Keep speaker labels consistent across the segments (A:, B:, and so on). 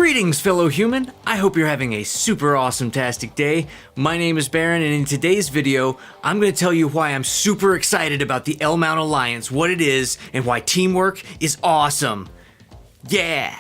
A: Greetings, fellow human. I hope you're having a super awesome-tastic day. My name is Baron, and in today's video, I'm going to tell you why I'm super excited about the L-Mount Alliance, what it is, and why teamwork is awesome. Yeah!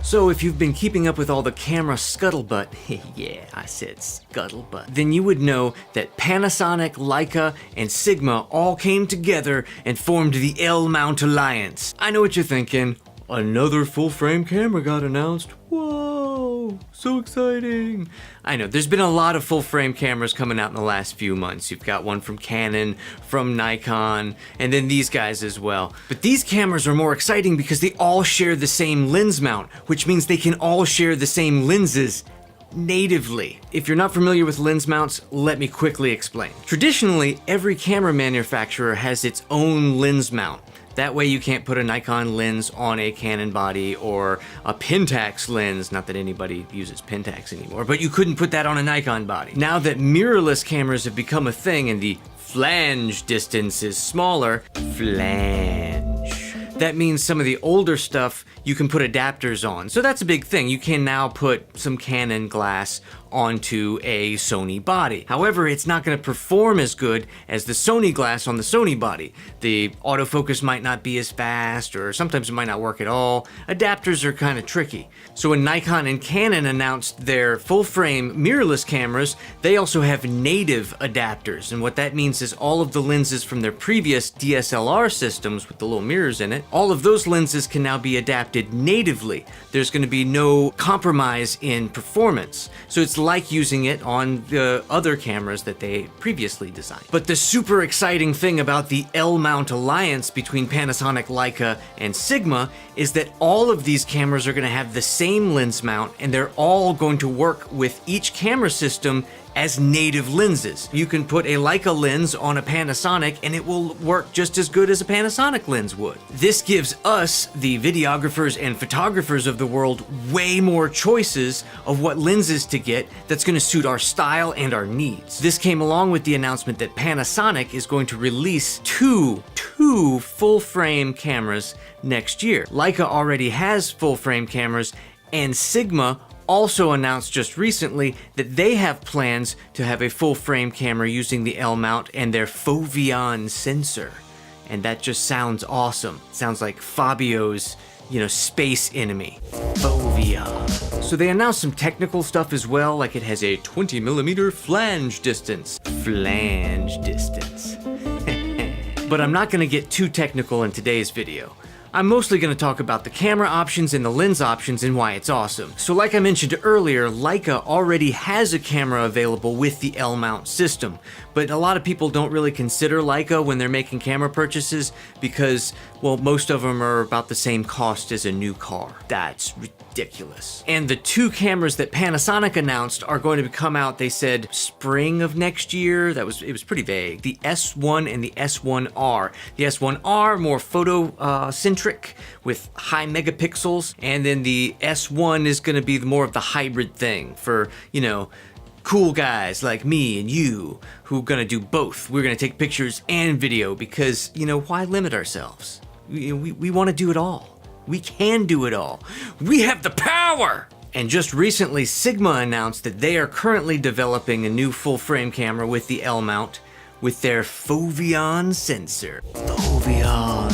A: So if you've been keeping up with all the camera scuttlebutt, yeah, I said scuttlebutt, then you would know that Panasonic, Leica, and Sigma all came together and formed the L-Mount Alliance. I know what you're thinking. Another full-frame camera got announced. Whoa, so exciting. I know, there's been a lot of full-frame cameras coming out in the last few months. You've got one from Canon, from Nikon, and then these guys as well. But these cameras are more exciting because they all share the same lens mount, which means they can all share the same lenses natively. If you're not familiar with lens mounts, let me quickly explain. Traditionally, every camera manufacturer has its own lens mount. That way you can't put a Nikon lens on a Canon body or a Pentax lens, not that anybody uses Pentax anymore, but you couldn't put that on a Nikon body. Now that mirrorless cameras have become a thing and the flange distance is smaller, that means some of the older stuff you can put adapters on. So that's a big thing. You can now put some Canon glass onto a Sony body. However, it's not going to perform as good as the Sony glass on the Sony body. The autofocus might not be as fast, or sometimes it might not work at all. Adapters are kind of tricky. So when Nikon and Canon announced their full-frame mirrorless cameras, they also have native adapters. And what that means is all of the lenses from their previous DSLR systems with the little mirrors in it, all of those lenses can now be adapted natively. There's going to be no compromise in performance. So it's like using it on the other cameras that they previously designed. But the super exciting thing about the L-Mount Alliance between Panasonic, Leica, and Sigma is that all of these cameras are going to have the same lens mount, and they're all going to work with each camera system as native lenses. You can put a Leica lens on a Panasonic and it will work just as good as a Panasonic lens would. This gives us, the videographers and photographers of the world, way more choices of what lenses to get that's going to suit our style and our needs. This came along with the announcement that Panasonic is going to release two full-frame cameras next year. Leica already has full-frame cameras, and Sigma also announced just recently that they have plans to have a full-frame camera using the L-mount and their Foveon sensor. And that just sounds awesome. Sounds like Fabio's, space enemy. Foveon. So they announced some technical stuff as well, like it has a 20mm flange distance. Flange distance. But I'm not gonna get too technical in today's video. I'm mostly going to talk about the camera options and the lens options and why it's awesome. So like I mentioned earlier, Leica already has a camera available with the L-mount system, but a lot of people don't really consider Leica when they're making camera purchases because, well, most of them are about the same cost as a new car. That's ridiculous. And the two cameras that Panasonic announced are going to come out, they said, spring of next year. It was pretty vague. The S1 and the S1R. The S1R, more photo-centric with high megapixels, and then the S1 is going to be more of the hybrid thing for, cool guys like me and you who are going to do both. We're going to take pictures and video because, why limit ourselves? We want to do it all. We can do it all. We have the power! And just recently, Sigma announced that they are currently developing a new full-frame camera with the L-mount with their Foveon sensor. Foveon.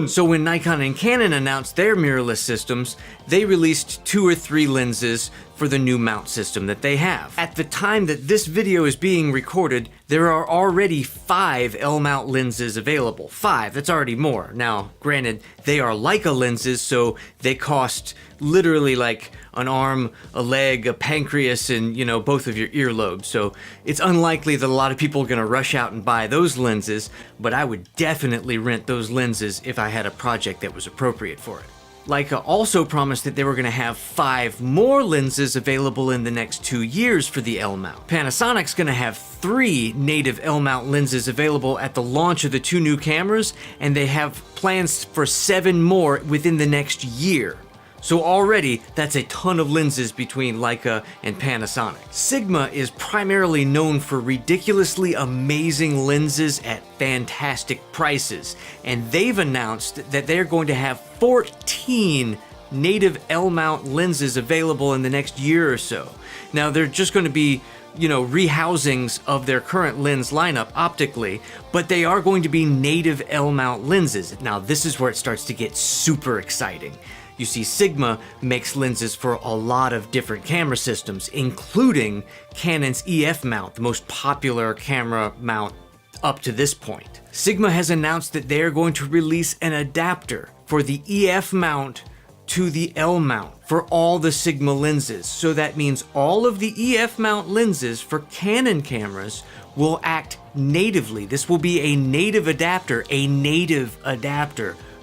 A: So when Nikon and Canon announced their mirrorless systems, they released 2 or 3 lenses for the new mount system that they have. At the time that this video is being recorded, there are already 5 L-mount lenses available. 5, that's already more. Now, granted, they are Leica lenses, so they cost literally like an arm, a leg, a pancreas, and, both of your earlobes. So it's unlikely that a lot of people are gonna rush out and buy those lenses, but I would definitely rent those lenses if I had a project that was appropriate for it. Leica also promised that they were going to have 5 more lenses available in the next 2 years for the L-mount. Panasonic's going to have 3 native L-mount lenses available at the launch of the 2 new cameras, and they have plans for 7 more within the next year. So already, that's a ton of lenses between Leica and Panasonic. Sigma is primarily known for ridiculously amazing lenses at fantastic prices, and they've announced that they're going to have 14 native L-mount lenses available in the next year or so. Now, they're just going to be, you know, rehousings of their current lens lineup optically, but they are going to be native L-mount lenses. Now, this is where it starts to get super exciting. You see, Sigma makes lenses for a lot of different camera systems, including Canon's EF mount, the most popular camera mount up to this point. Sigma has announced that they are going to release an adapter for the EF mount to the L mount for all the Sigma lenses. So that means all of the EF mount lenses for Canon cameras will act natively. This will be a native adapter,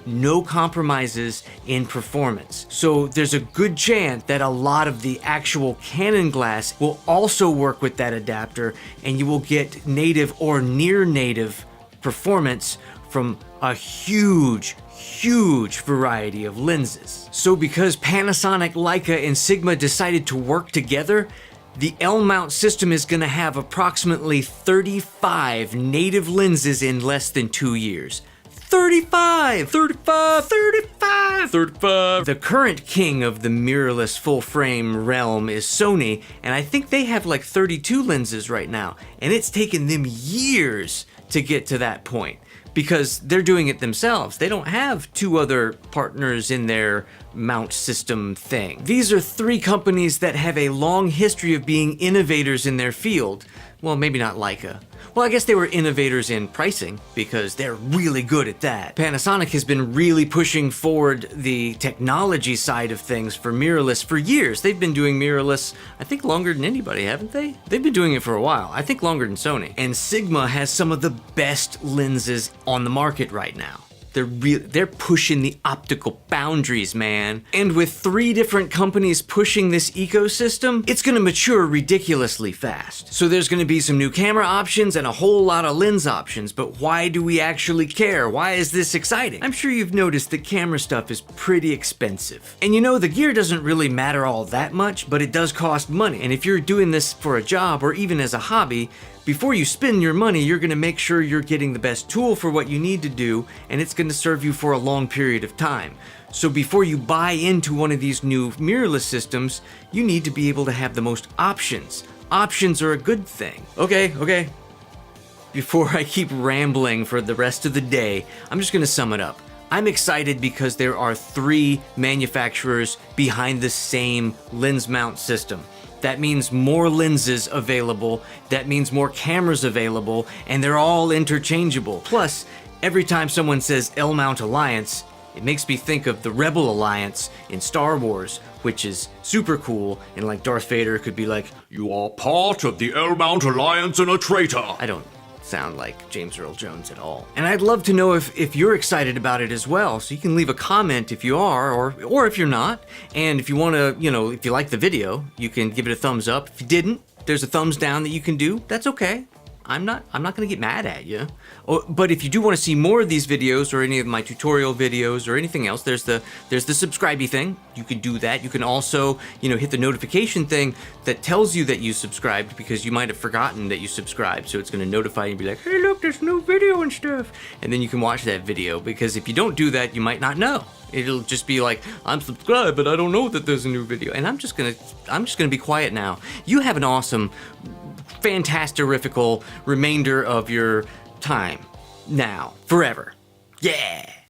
A: no compromises in performance. So there's a good chance that a lot of the actual Canon glass will also work with that adapter, and you will get native or near native performance from a huge variety of lenses. So because Panasonic, Leica, and Sigma decided to work together, the L-mount system is going to have approximately 35 native lenses in less than 2 years. 35! The current king of the mirrorless full-frame realm is Sony, and I think they have like 32 lenses right now, and it's taken them years to get to that point, because they're doing it themselves. They don't have two other partners in their mount system thing. These are three companies that have a long history of being innovators in their field. Well, maybe not Leica. Well, I guess they were innovators in pricing, because they're really good at that. Panasonic has been really pushing forward the technology side of things for mirrorless for years. They've been doing mirrorless, I think, longer than anybody, haven't they? They've been doing it for a while. I think longer than Sony. And Sigma has some of the best lenses on the market right now. They're pushing the optical boundaries, man. And with 3 different companies pushing this ecosystem, it's gonna mature ridiculously fast. So there's gonna be some new camera options and a whole lot of lens options, but why do we actually care? Why is this exciting? I'm sure you've noticed that camera stuff is pretty expensive. And you know, the gear doesn't really matter all that much, but it does cost money. And if you're doing this for a job or even as a hobby, before you spend your money, you're gonna make sure you're getting the best tool for what you need to do, and it's gonna serve you for a long period of time. So before you buy into one of these new mirrorless systems, you need to be able to have the most options. Options are a good thing. Okay. Before I keep rambling for the rest of the day, I'm just gonna sum it up. I'm excited because there are 3 manufacturers behind the same lens mount system. That means more lenses available, that means more cameras available, and they're all interchangeable. Plus, every time someone says L-mount alliance, it makes me think of the Rebel Alliance in Star Wars, which is super cool, and like Darth Vader could be like, "You are part of the L-mount alliance and a traitor." I don't sound like James Earl Jones at all. And I'd love to know if you're excited about it as well, so you can leave a comment if you are, or if you're not. And if you want to, you know, if you like the video, you can give it a thumbs up. If you didn't, there's a thumbs down that you can do. That's okay. I'm not gonna get mad at you. But if you do want to see more of these videos or any of my tutorial videos or anything else, there's the subscribey thing. You can do that. You can also, you know, hit the notification thing that tells you that you subscribed, because you might have forgotten that you subscribed. So it's gonna notify you and be like, "Hey, look, there's a new video and stuff." And then you can watch that video, because if you don't do that, you might not know. It'll just be like, "I'm subscribed, but I don't know that there's a new video." And I'm just gonna be quiet now. You have an awesome, fantasterifical remainder of your time now, forever. Yeah.